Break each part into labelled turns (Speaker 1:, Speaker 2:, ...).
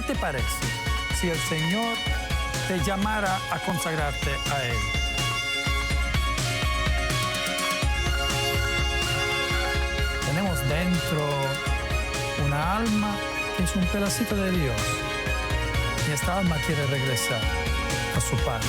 Speaker 1: te parece si el Señor te llamara a consagrarte a Él? Tenemos dentro una alma que es un pedacito de Dios y esta alma quiere regresar a su Padre.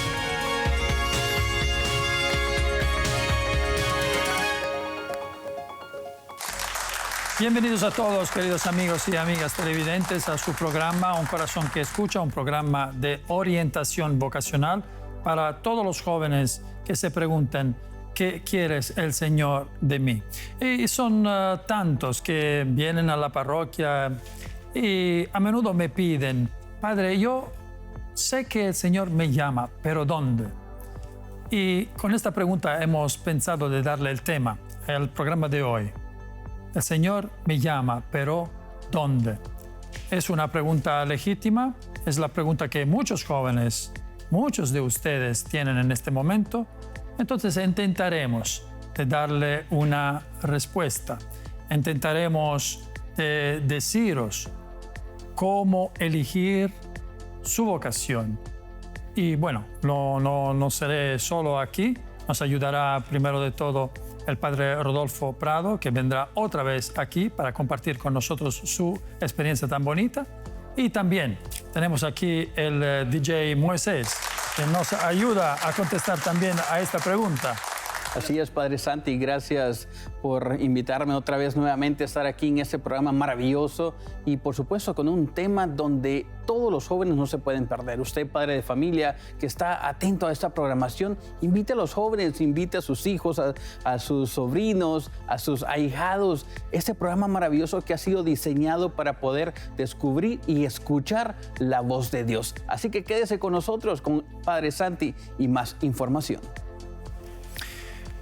Speaker 1: Bienvenidos a todos, queridos amigos y amigas televidentes, a su programa Un Corazón que Escucha, un programa de orientación vocacional para todos los jóvenes que se pregunten ¿qué quieres el Señor de mí? Y son tantos que vienen a la parroquia y a menudo me piden, Padre, yo sé que el Señor me llama, pero ¿dónde? Y con esta pregunta hemos pensado de darle el tema al programa de hoy. El Señor me llama, pero ¿dónde? Es una pregunta legítima, es la pregunta que muchos jóvenes, muchos de ustedes tienen en este momento. Entonces intentaremos de darle una respuesta. Intentaremos de deciros cómo elegir su vocación. Y bueno, no seré solo aquí. Nos ayudará primero de todo el Padre Rodolfo Prado, que vendrá otra vez aquí para compartir con nosotros su experiencia tan bonita. Y también tenemos aquí el DJ Moisés, que nos ayuda a contestar también a esta pregunta.
Speaker 2: Así es, Padre Santi, gracias por invitarme otra vez nuevamente a estar aquí en este programa maravilloso y por supuesto con un tema donde todos los jóvenes no se pueden perder. Usted, padre de familia, que está atento a esta programación, invite a los jóvenes, invite a sus hijos, a sus sobrinos, a sus ahijados. Este programa maravilloso que ha sido diseñado para poder descubrir y escuchar la voz de Dios. Así que quédese con nosotros, con Padre Santi y más información.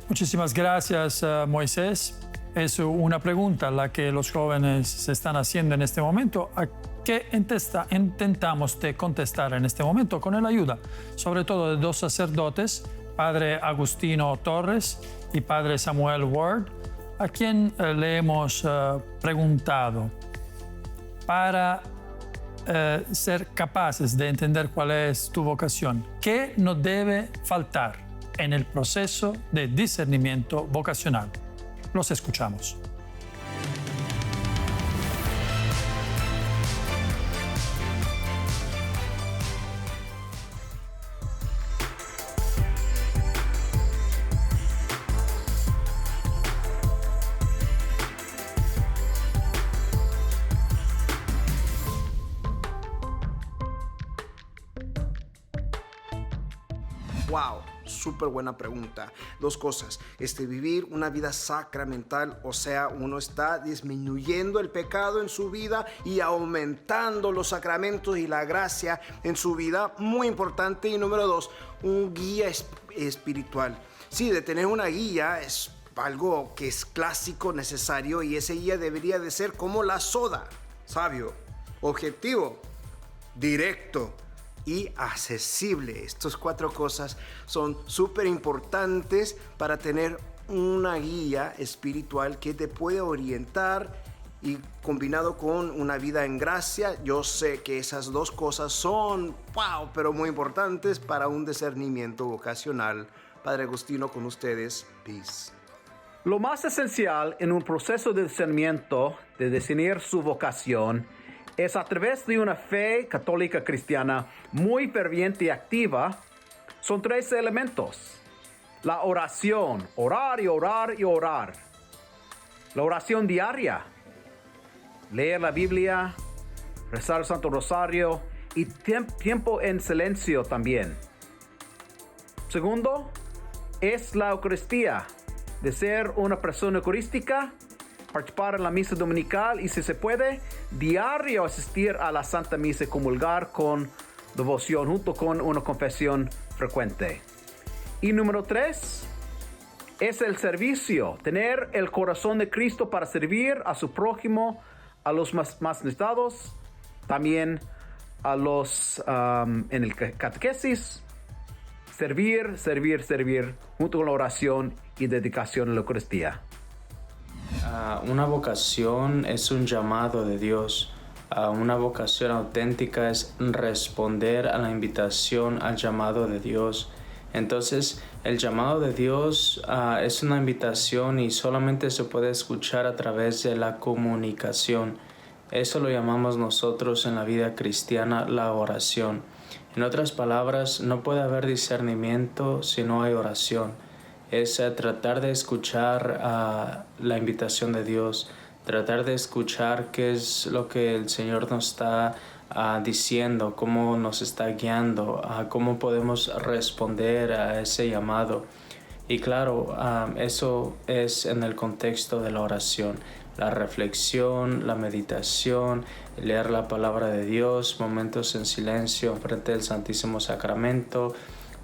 Speaker 1: Muchísimas gracias, Moisés. Es una pregunta la que los jóvenes se están haciendo en este momento, a que intentamos de contestar en este momento con la ayuda, sobre todo de dos sacerdotes, Padre Agustino Torres y Padre Samuel Ward, a quien le hemos preguntado para ser capaces de entender cuál es tu vocación. ¿Qué nos debe faltar en el proceso de discernimiento vocacional? Los escuchamos.
Speaker 3: Wow, súper buena pregunta. Dos cosas. Vivir una vida sacramental, o sea, uno está disminuyendo el pecado en su vida y aumentando los sacramentos y la gracia en su vida. Muy importante. Y número dos, un guía espiritual. Sí, de tener una guía es algo que es clásico, necesario, y ese guía debería de ser como la soda. Sabio, objetivo, directo y accesible. Estas cuatro cosas son súper importantes para tener una guía espiritual que te puede orientar, y combinado con una vida en gracia. Yo sé que esas dos cosas son pero muy importantes para un discernimiento vocacional. Padre Agustino, con ustedes. Peace.
Speaker 2: Lo más esencial en un proceso de discernimiento, de definir su vocación, es a través de una fe católica cristiana muy ferviente y activa. Son tres elementos: la oración, orar y orar y orar; la oración diaria, leer la Biblia, rezar el Santo Rosario y tiempo en silencio también. Segundo, es la Eucaristía, de ser una persona eucarística, participar en la misa dominical y, si se puede, diario asistir a la Santa Misa y comulgar con devoción junto con una confesión frecuente. Y número 3 es el servicio, tener el corazón de Cristo para servir a su prójimo, a los más necesitados, también a los en el catequesis. Servir junto con la oración y dedicación a la Eucaristía.
Speaker 4: Una vocación es un llamado de Dios Una vocación auténtica es responder a la invitación, al llamado de Dios. Entonces, el llamado de Dios es una invitación y solamente se puede escuchar a través de la comunicación. Eso lo llamamos nosotros en la vida cristiana la oración. En otras palabras, no puede haber discernimiento si no hay oración. Es tratar de escuchar la invitación de Dios, tratar de escuchar qué es lo que el Señor nos está diciendo, cómo nos está guiando, cómo podemos responder a ese llamado. Y claro, eso es en el contexto de la oración, la reflexión, la meditación, leer la palabra de Dios, momentos en silencio frente al Santísimo Sacramento,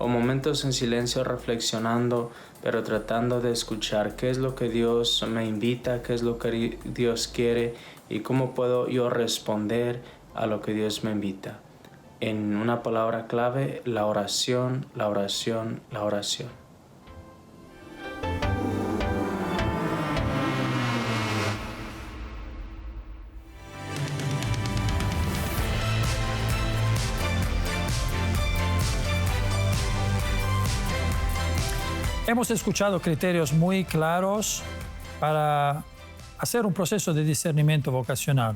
Speaker 4: o momentos en silencio reflexionando, pero tratando de escuchar qué es lo que Dios me invita, qué es lo que Dios quiere y cómo puedo yo responder a lo que Dios me invita. En una palabra clave, la oración, la oración, la oración.
Speaker 1: Hemos escuchado criterios muy claros para hacer un proceso de discernimiento vocacional.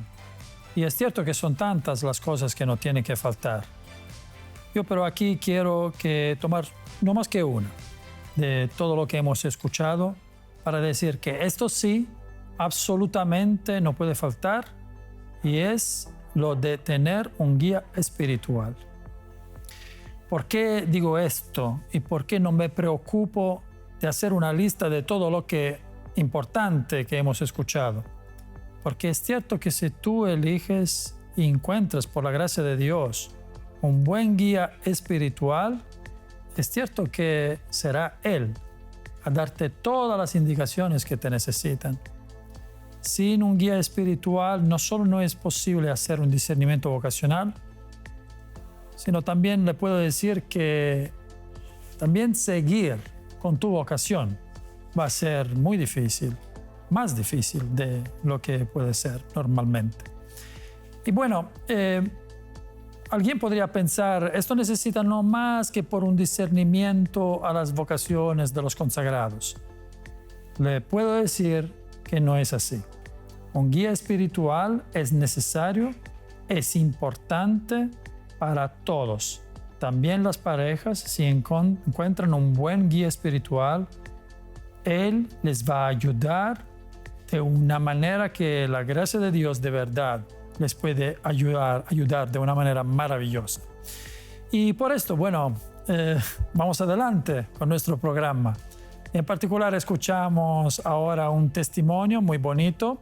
Speaker 1: Y es cierto que son tantas las cosas que no tienen que faltar. Yo pero aquí quiero tomar no más que una de todo lo que hemos escuchado para decir que esto sí, absolutamente no puede faltar, y es lo de tener un guía espiritual. ¿Por qué digo esto y por qué no me preocupo de hacer una lista de todo lo que importante que hemos escuchado? Porque es cierto que si tú eliges y encuentras por la gracia de Dios un buen guía espiritual, es cierto que será Él a darte todas las indicaciones que te necesitan. Sin un guía espiritual no solo no es posible hacer un discernimiento vocacional, sino también le puedo decir que también seguir con tu vocación va a ser muy difícil, más difícil de lo que puede ser normalmente. Y bueno, alguien podría pensar, esto necesita no más que por un discernimiento a las vocaciones de los consagrados. Le puedo decir que no es así. Un guía espiritual es necesario, es importante para todos. También las parejas, si encuentran un buen guía espiritual, Él les va a ayudar de una manera que la gracia de Dios de verdad les puede ayudar de una manera maravillosa. Y por esto, bueno, vamos adelante con nuestro programa. En particular escuchamos ahora un testimonio muy bonito.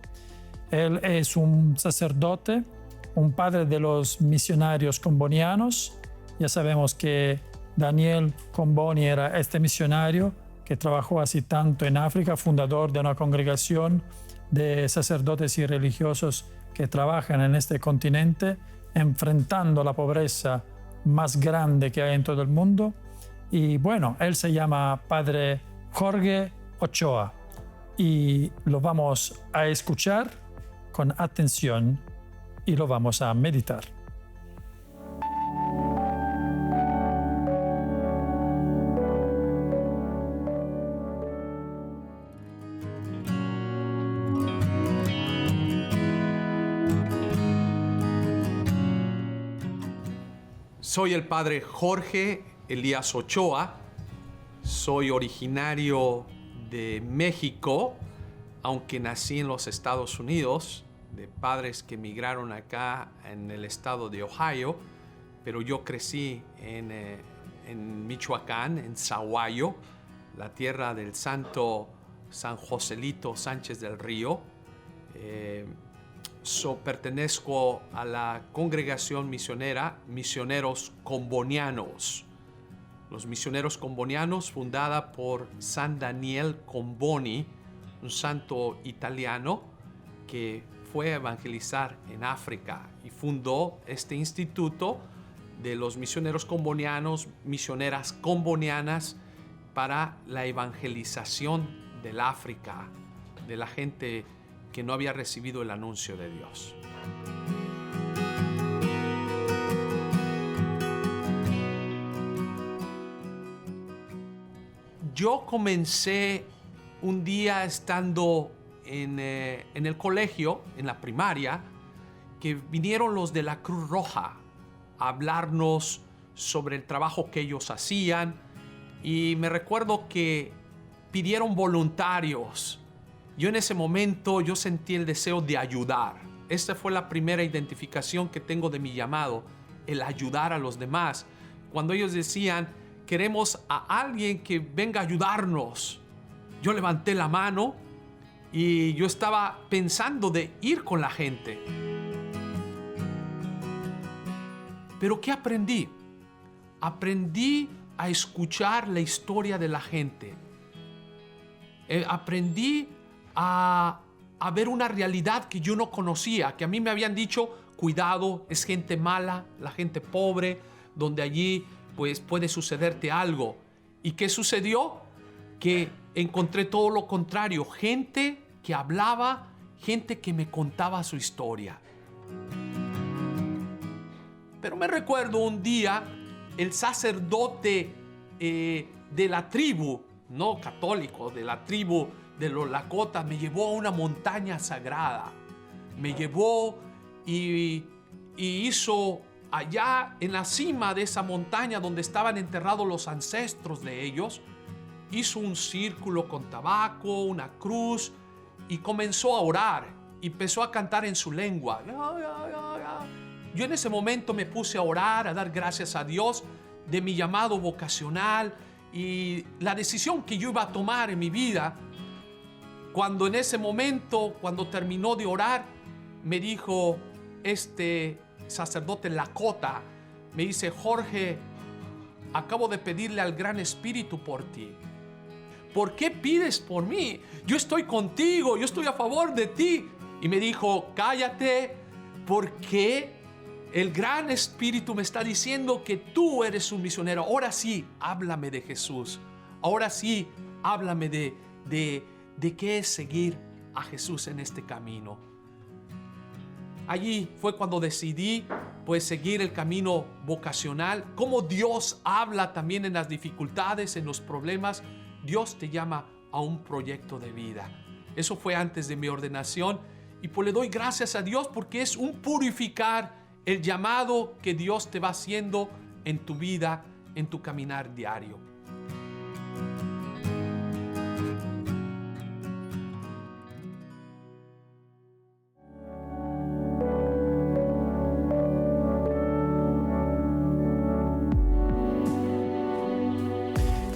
Speaker 1: Él es un sacerdote, un padre de los misionarios combonianos. Ya sabemos que Daniel Comboni era este misionario que trabajó así tanto en África, fundador de una congregación de sacerdotes y religiosos que trabajan en este continente, enfrentando la pobreza más grande que hay en todo el mundo. Y bueno, él se llama Padre Jorge Ochoa y lo vamos a escuchar con atención y lo vamos a meditar.
Speaker 5: Soy el padre Jorge Elías Ochoa, soy originario de México, aunque nací en los Estados Unidos, de padres que emigraron acá en el estado de Ohio, pero yo crecí en Michoacán, en Sahuayo, la tierra del santo San Joselito Sánchez del Río. Pertenezco a la congregación misionera Misioneros Combonianos. Los Misioneros Combonianos, fundada por San Daniel Comboni, un santo italiano que fue a evangelizar en África y fundó este instituto de los misioneros combonianos, misioneras combonianas, para la evangelización del África, de la gente que no había recibido el anuncio de Dios. yo comencé un día estando en el colegio, en la primaria, que vinieron los de la Cruz Roja a hablarnos sobre el trabajo que ellos hacían, y me recuerdo que pidieron voluntarios. Yo en ese momento yo sentí el deseo de ayudar. Esta fue la primera identificación que tengo de mi llamado, el ayudar a los demás. Cuando ellos decían, queremos a alguien que venga a ayudarnos, yo levanté la mano y yo estaba pensando de ir con la gente. Pero ¿qué aprendí? Aprendí a escuchar la historia de la gente. Aprendí a ver una realidad que yo no conocía, que a mí me habían dicho, cuidado, es gente mala, la gente pobre, donde allí pues puede sucederte algo. ¿Y qué sucedió? Que encontré todo lo contrario, gente que hablaba, gente que me contaba su historia. Pero me recuerdo un día, el sacerdote de la tribu, no católico, de la tribu de los Lakota, me llevó a una montaña sagrada. Me llevó y hizo allá en la cima de esa montaña donde estaban enterrados los ancestros de ellos, hizo un círculo con tabaco, una cruz, y comenzó a orar. Y empezó a cantar en su lengua. Yo en ese momento me puse a orar, a dar gracias a Dios de mi llamado vocacional y la decisión que yo iba a tomar en mi vida. Cuando en ese momento, cuando terminó de orar, me dijo este sacerdote Lakota, me dice, Jorge, acabo de pedirle al Gran Espíritu por ti. ¿Por qué pides por mí? Yo estoy contigo, yo estoy a favor de ti. Y me dijo, cállate, porque el Gran Espíritu me está diciendo que tú eres un misionero. Ahora sí, háblame de Jesús. Ahora sí, háblame de qué es seguir a Jesús en este camino. Allí fue cuando decidí pues seguir el camino vocacional. Cómo Dios habla también en las dificultades, en los problemas. Dios te llama a un proyecto de vida. Eso fue antes de mi ordenación. Y pues le doy gracias a Dios porque es un purificar el llamado que Dios te va haciendo en tu vida, en tu caminar diario.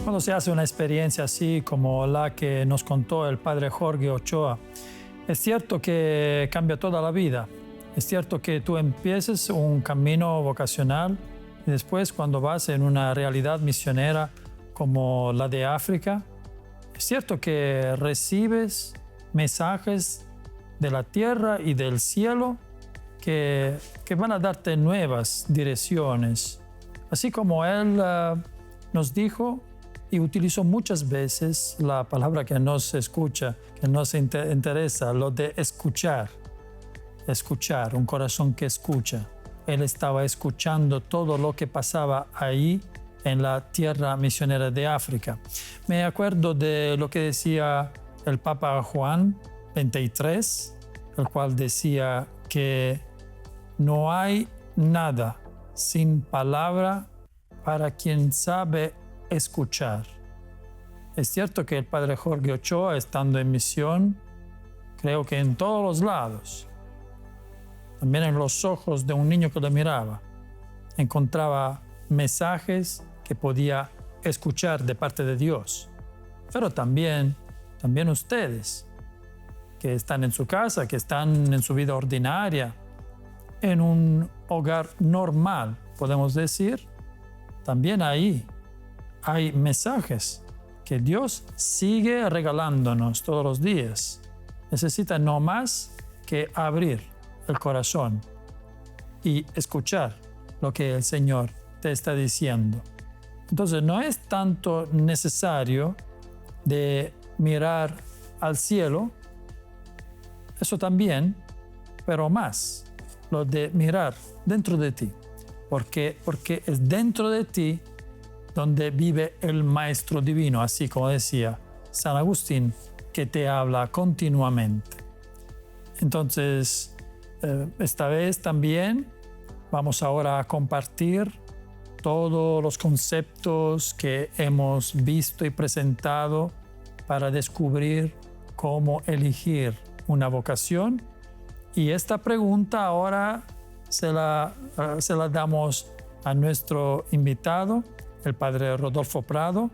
Speaker 1: Cuando se hace una experiencia así como la que nos contó el padre Jorge Ochoa, es cierto que cambia toda la vida. Es cierto que tú empieces un camino vocacional y después cuando vas en una realidad misionera como la de África, es cierto que recibes mensajes de la tierra y del cielo que van a darte nuevas direcciones. Así como él nos dijo y utilizó muchas veces la palabra que nos escucha, que nos interesa, lo de escuchar. Escuchar, un corazón que escucha. Él estaba escuchando todo lo que pasaba ahí en la tierra misionera de África. Me acuerdo de lo que decía el Papa Juan XXIII, el cual decía que no hay nada sin palabra para quien sabe escuchar. Es cierto que el padre Jorge Ochoa, estando en misión, creo que en todos los lados, también en los ojos de un niño que lo miraba, encontraba mensajes que podía escuchar de parte de Dios. Pero también ustedes, que están en su casa, que están en su vida ordinaria, en un hogar normal, podemos decir, también ahí hay mensajes que Dios sigue regalándonos todos los días. Necesita no más que abrir el corazón y escuchar lo que el Señor te está diciendo. Entonces no es tanto necesario de mirar al cielo, eso también, pero más lo de mirar dentro de ti, porque es dentro de ti donde vive el Maestro Divino, así como decía San Agustín, que te habla continuamente. Entonces, esta vez también vamos ahora a compartir todos los conceptos que hemos visto y presentado para descubrir cómo elegir una vocación. Y esta pregunta ahora se la damos a nuestro invitado, el padre Rodolfo Prado,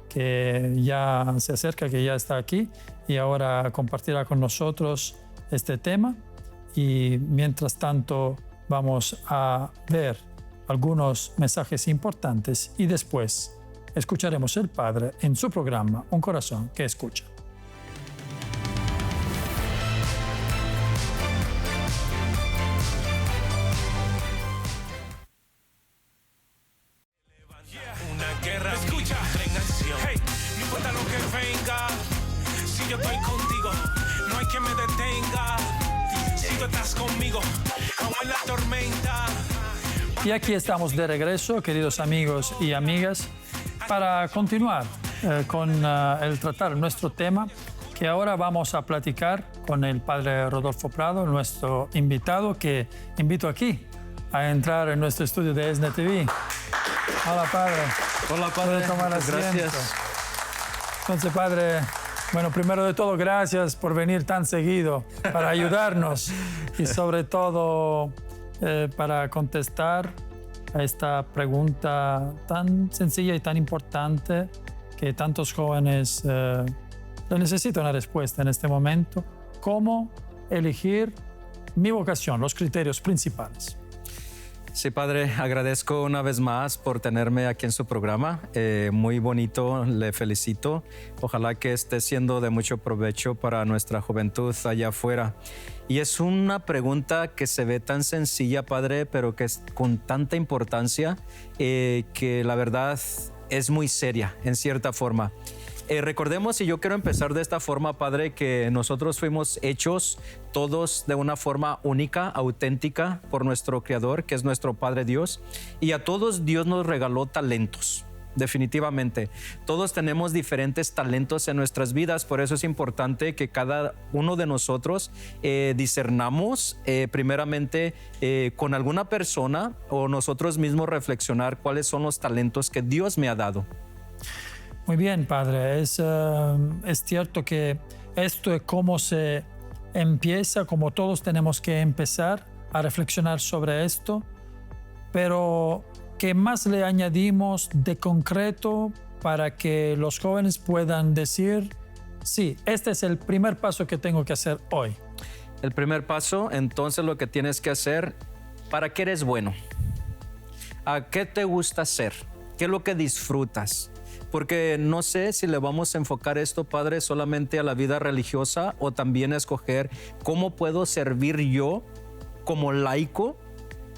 Speaker 1: que ya se acerca, que ya está aquí y ahora compartirá con nosotros este tema. Y mientras tanto vamos a ver algunos mensajes importantes y después escucharemos al Padre en su programa Un Corazón que Escucha.
Speaker 6: Una guerra, escucha, en acción. Hey, no importa lo que venga, si yo estoy contigo, no hay quien me detenga. Si tú estás conmigo, aún en la tormenta.
Speaker 1: Y aquí estamos de regreso, queridos amigos y amigas, para continuar con el tratar nuestro tema, que ahora vamos a platicar con el padre Rodolfo Prado, nuestro invitado, que invito aquí a entrar en nuestro estudio de ESNE TV. Hola, padre.
Speaker 7: Hola, padre.
Speaker 1: Puede tomar asiento.
Speaker 7: Gracias.
Speaker 1: Entonces, padre, bueno, primero de todo, gracias por venir tan seguido para ayudarnos y sobre todo para contestar a esta pregunta tan sencilla y tan importante que tantos jóvenes le necesitan una respuesta en este momento. ¿Cómo elegir mi vocación? Los criterios principales.
Speaker 7: Sí, padre, agradezco una vez más por tenerme aquí en su programa. Muy bonito, le felicito. Ojalá que esté siendo de mucho provecho para nuestra juventud allá afuera. Y es una pregunta que se ve tan sencilla, padre, pero que es con tanta importancia que la verdad es muy seria, en cierta forma. Recordemos, y yo quiero empezar de esta forma, padre, que nosotros fuimos hechos todos de una forma única, auténtica por nuestro Creador, que es nuestro Padre Dios, y a todos Dios nos regaló talentos. Definitivamente, todos tenemos diferentes talentos en nuestras vidas, por eso es importante que cada uno de nosotros discernamos primeramente con alguna persona o nosotros mismos reflexionar cuáles son los talentos que Dios me ha dado.
Speaker 1: Muy bien, padre. Es cierto que esto es cómo se empieza, como todos tenemos que empezar a reflexionar sobre esto, pero ¿qué más le añadimos de concreto para que los jóvenes puedan decir, sí, este es el primer paso que tengo que hacer hoy?
Speaker 7: El primer paso, entonces, lo que tienes que hacer, ¿para qué eres bueno? ¿A qué te gusta hacer? ¿Qué es lo que disfrutas? Porque no sé si le vamos a enfocar esto, padre, solamente a la vida religiosa o también a escoger cómo puedo servir yo como laico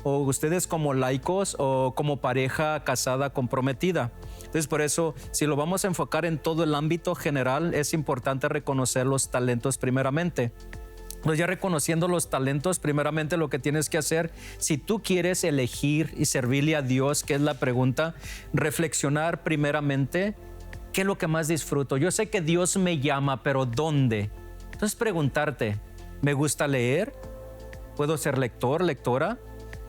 Speaker 7: o ustedes como laicos o como pareja casada comprometida. Entonces, por eso, si lo vamos a enfocar en todo el ámbito general, es importante reconocer los talentos primeramente. Pues ya reconociendo los talentos, primeramente lo que tienes que hacer, si tú quieres elegir y servirle a Dios, que es la pregunta, reflexionar primeramente, ¿qué es lo que más disfruto? Yo sé que Dios me llama, pero ¿dónde? Entonces preguntarte, ¿me gusta leer? ¿Puedo ser lector, lectora?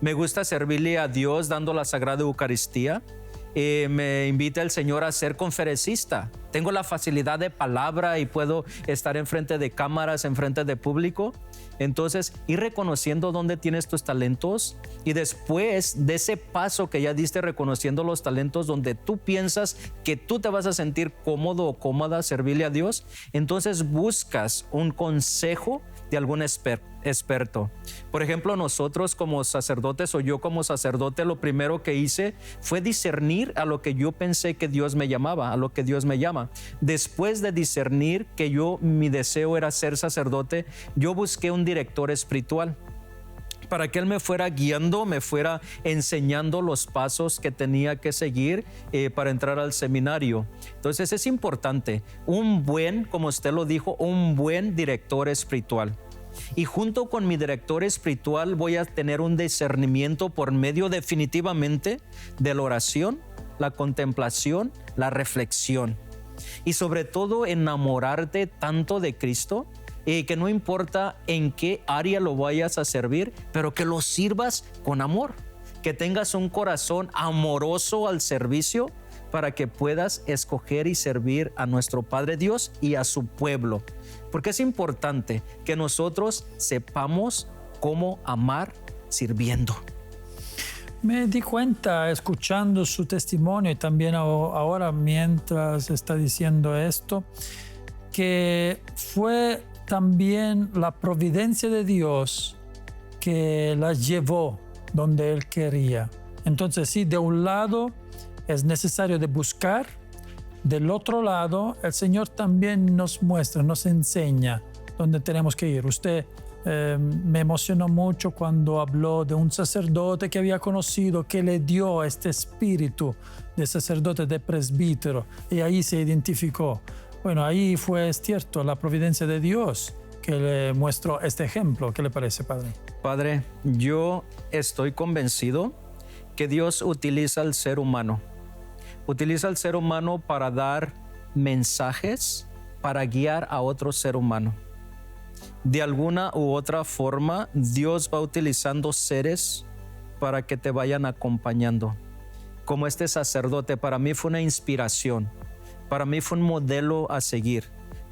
Speaker 7: ¿Me gusta servirle a Dios dando la Sagrada Eucaristía? Me invita el Señor a ser conferencista. Tengo la facilidad de palabra y puedo estar enfrente de cámaras, enfrente de público. Entonces, ir reconociendo dónde tienes tus talentos y después de ese paso que ya diste reconociendo los talentos donde tú piensas que tú te vas a sentir cómodo o cómoda servirle a Dios, entonces buscas un consejo de algún experto. Por ejemplo, nosotros como sacerdotes o yo como sacerdote, lo primero que hice fue discernir a lo que yo pensé que Dios me llamaba, a lo que Dios me llama. Después de discernir que mi deseo era ser sacerdote, yo busqué un director espiritual para que él me fuera guiando, me fuera enseñando los pasos que tenía que seguir para entrar al seminario. Entonces es importante, como usted lo dijo, un buen director espiritual. Y junto con mi director espiritual voy a tener un discernimiento por medio definitivamente de la oración, la contemplación, la reflexión. Y sobre todo enamorarte tanto de Cristo, que no importa en qué área lo vayas a servir, pero que lo sirvas con amor, que tengas un corazón amoroso al servicio para que puedas escoger y servir a nuestro Padre Dios y a su pueblo. Porque es importante que nosotros sepamos cómo amar sirviendo.
Speaker 1: Me di cuenta escuchando su testimonio y también ahora mientras está diciendo esto, que fue también la providencia de Dios que las llevó donde Él quería. Entonces sí, de un lado es necesario de buscar, del otro lado el Señor también nos muestra, nos enseña dónde tenemos que ir. Usted me emocionó mucho cuando habló de un sacerdote que había conocido, que le dio este espíritu de sacerdote, de presbítero, y ahí se identificó. Bueno, ahí fue, es cierto, la providencia de Dios que le mostró este ejemplo. ¿Qué le parece, Padre?
Speaker 7: Padre, yo estoy convencido que Dios utiliza al ser humano. Utiliza al ser humano para dar mensajes, para guiar a otro ser humano. De alguna u otra forma, Dios va utilizando seres para que te vayan acompañando. Como este sacerdote, para mí fue una inspiración. Para mí fue un modelo a seguir.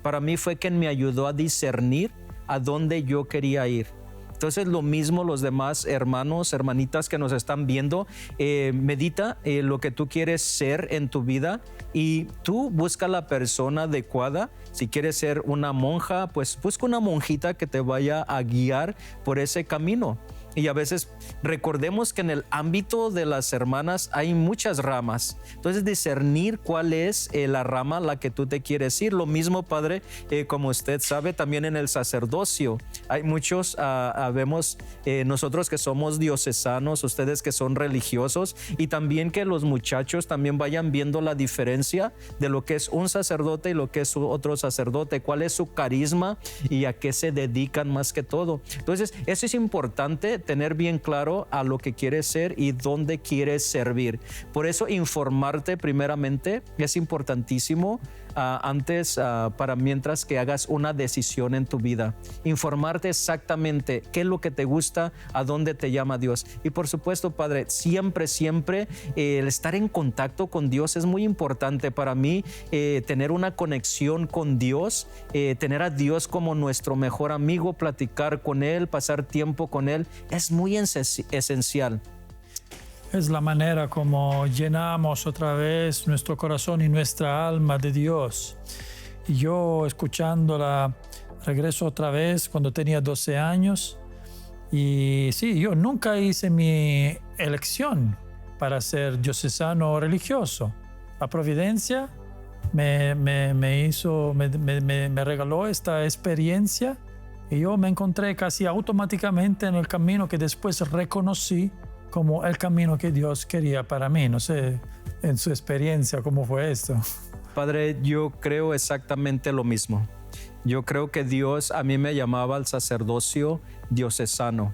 Speaker 7: Para mí fue quien me ayudó a discernir a dónde yo quería ir. Entonces lo mismo los demás hermanos, hermanitas que nos están viendo, medita lo que tú quieres ser en tu vida y tú busca la persona adecuada. Si quieres ser una monja, pues busca una monjita que te vaya a guiar por ese camino. Y a veces recordemos que en el ámbito de las hermanas hay muchas ramas. Entonces discernir cuál es la rama a la que tú te quieres ir. Lo mismo, Padre, como usted sabe, también en el sacerdocio. Hay muchos, vemos nosotros que somos diocesanos, ustedes que son religiosos, y también que los muchachos también vayan viendo la diferencia de lo que es un sacerdote y lo que es otro sacerdote, cuál es su carisma y a qué se dedican más que todo. Entonces eso es importante, tener bien claro a lo que quieres ser y dónde quieres servir. Por eso informarte primeramente es importantísimo antes para mientras que hagas una decisión en tu vida. Informarte exactamente qué es lo que te gusta, a dónde te llama Dios. Y por supuesto, Padre, siempre el estar en contacto con Dios es muy importante para mí. Tener una conexión con Dios, tener a Dios como nuestro mejor amigo, platicar con Él, pasar tiempo con Él, es muy esencial.
Speaker 1: Es la manera como llenamos otra vez nuestro corazón y nuestra alma de Dios. Y yo escuchándola, regreso otra vez cuando tenía 12 años. Y sí, yo nunca hice mi elección para ser diocesano o religioso. La providencia me regaló esta experiencia y yo me encontré casi automáticamente en el camino que después reconocí como el camino que Dios quería para mí. No sé, en su experiencia, ¿cómo fue esto?
Speaker 7: Padre, yo creo exactamente lo mismo. Yo creo que Dios a mí me llamaba al sacerdocio diocesano,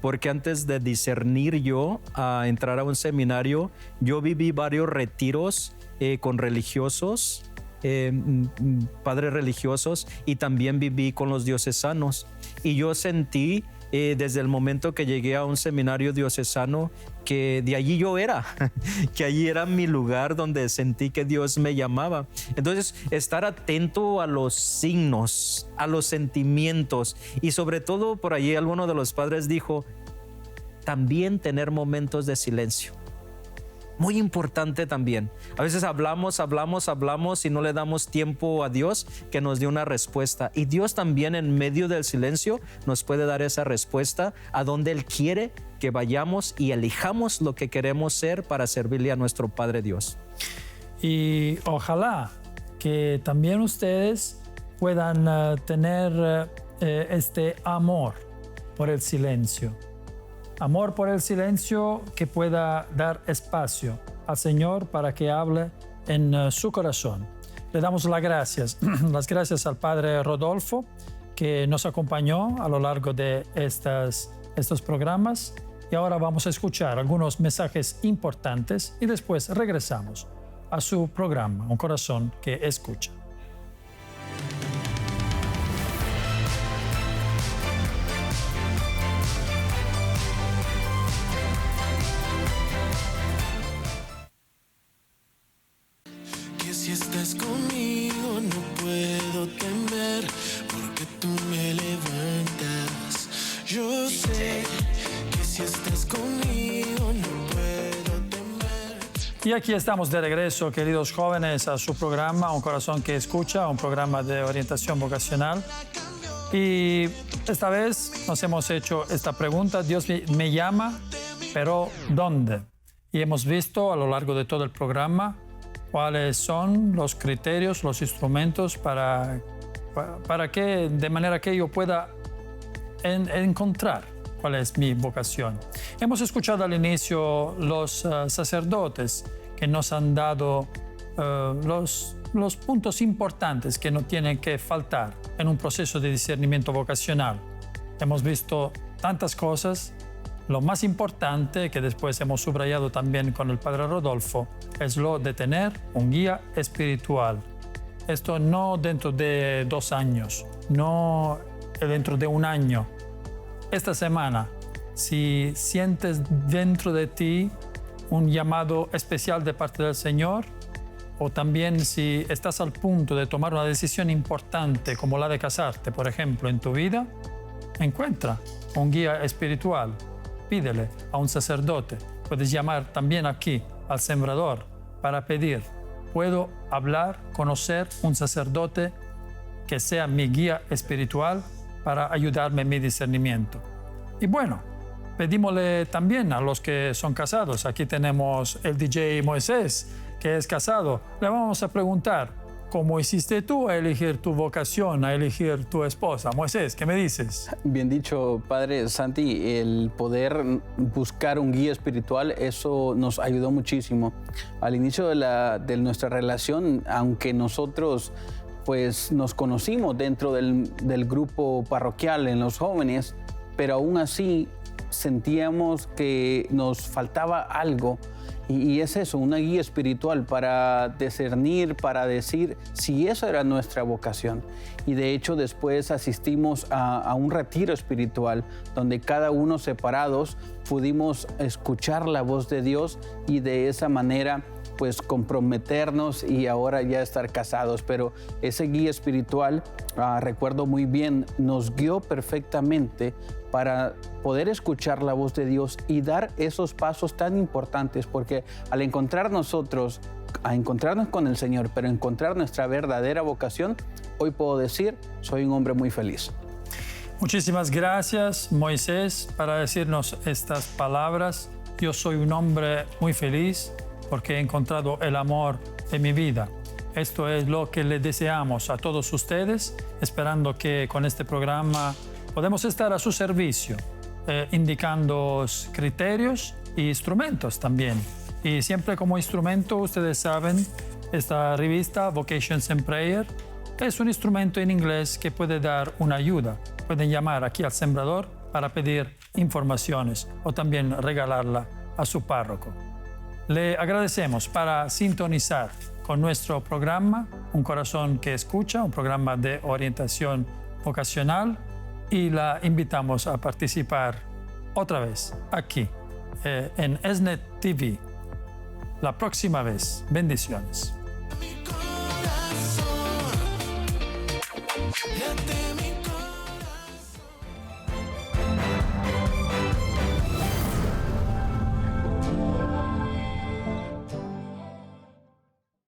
Speaker 7: porque antes de discernir yo a entrar a un seminario, yo viví varios retiros con religiosos, padres religiosos, y también viví con los diocesanos. Y yo sentí desde el momento que llegué a un seminario diocesano que de allí yo era, que allí era mi lugar donde sentí que Dios me llamaba. Entonces, estar atento a los signos, a los sentimientos, y sobre todo por allí alguno de los padres dijo, también tener momentos de silencio. Muy importante también. A veces hablamos y no le damos tiempo a Dios que nos dé una respuesta. Y Dios también en medio del silencio nos puede dar esa respuesta a donde Él quiere que vayamos y elijamos lo que queremos ser para servirle a nuestro Padre Dios.
Speaker 1: Y ojalá que también ustedes puedan tener este amor por el silencio. Amor por el silencio que pueda dar espacio al Señor para que hable en su corazón. Le damos las gracias al Padre Rodolfo que nos acompañó a lo largo de estos programas Y ahora vamos a escuchar algunos mensajes importantes y después regresamos a su programa, Un Corazón que Escucha.
Speaker 6: Que si estás conmigo no puedo temer, porque tú me levantas. Yo sé que si estás conmigo no puedo temer.
Speaker 1: Y aquí estamos de regreso, queridos jóvenes, a su programa Un Corazón que Escucha, un programa de orientación vocacional. Y esta vez nos hemos hecho esta pregunta: Dios me llama, pero ¿dónde? Y hemos visto a lo largo de todo el programa cuáles son los criterios, los instrumentos para que, de manera que yo pueda encontrar cuál es mi vocación. Hemos escuchado al inicio los sacerdotes que nos han dado los puntos importantes que no tienen que faltar en un proceso de discernimiento vocacional. Hemos visto tantas cosas. Lo más importante, que después hemos subrayado también con el Padre Rodolfo, es lo de tener un guía espiritual. Esto no dentro de 2 años, no dentro de 1 año. Esta semana, si sientes dentro de ti un llamado especial de parte del Señor, o también si estás al punto de tomar una decisión importante como la de casarte, por ejemplo, en tu vida, encuentra un guía espiritual. Pídele a un sacerdote. Puedes llamar también aquí al sembrador para pedir: ¿puedo hablar, conocer un sacerdote que sea mi guía espiritual para ayudarme en mi discernimiento? Y bueno, pedímosle también a los que son casados. Aquí tenemos el DJ Moisés, que es casado. Le vamos a preguntar: ¿cómo hiciste tú a elegir tu vocación, a elegir tu esposa? Moisés, ¿qué me dices?
Speaker 2: Bien dicho, Padre Santi, el poder buscar un guía espiritual, eso nos ayudó muchísimo. Al inicio de nuestra relación, aunque nosotros pues nos conocimos dentro del grupo parroquial en los jóvenes, pero aún así sentíamos que nos faltaba algo. Y es eso, una guía espiritual para discernir, para decir si esa era nuestra vocación. Y de hecho después asistimos a un retiro espiritual donde cada uno separados pudimos escuchar la voz de Dios y de esa manera pues comprometernos y ahora ya estar casados. Pero ese guía espiritual, recuerdo muy bien, nos guió perfectamente para poder escuchar la voz de Dios y dar esos pasos tan importantes, porque al encontrarnos con el Señor, pero encontrar nuestra verdadera vocación, hoy puedo decir, soy un hombre muy feliz.
Speaker 1: Muchísimas gracias, Moisés, para decirnos estas palabras. Yo soy un hombre muy feliz porque he encontrado el amor de mi vida. Esto es lo que le deseamos a todos ustedes, esperando que con este programa podemos estar a su servicio, indicando criterios e instrumentos también. Y siempre como instrumento, ustedes saben, esta revista Vocations and Prayer es un instrumento en inglés que puede dar una ayuda. Pueden llamar aquí al sembrador para pedir informaciones o también regalarla a su párroco. Le agradecemos para sintonizar con nuestro programa Un Corazón que Escucha, un programa de orientación vocacional, y la invitamos a participar otra vez aquí en ESNET TV la próxima vez. Bendiciones.
Speaker 6: Mi corazón, late mi corazón.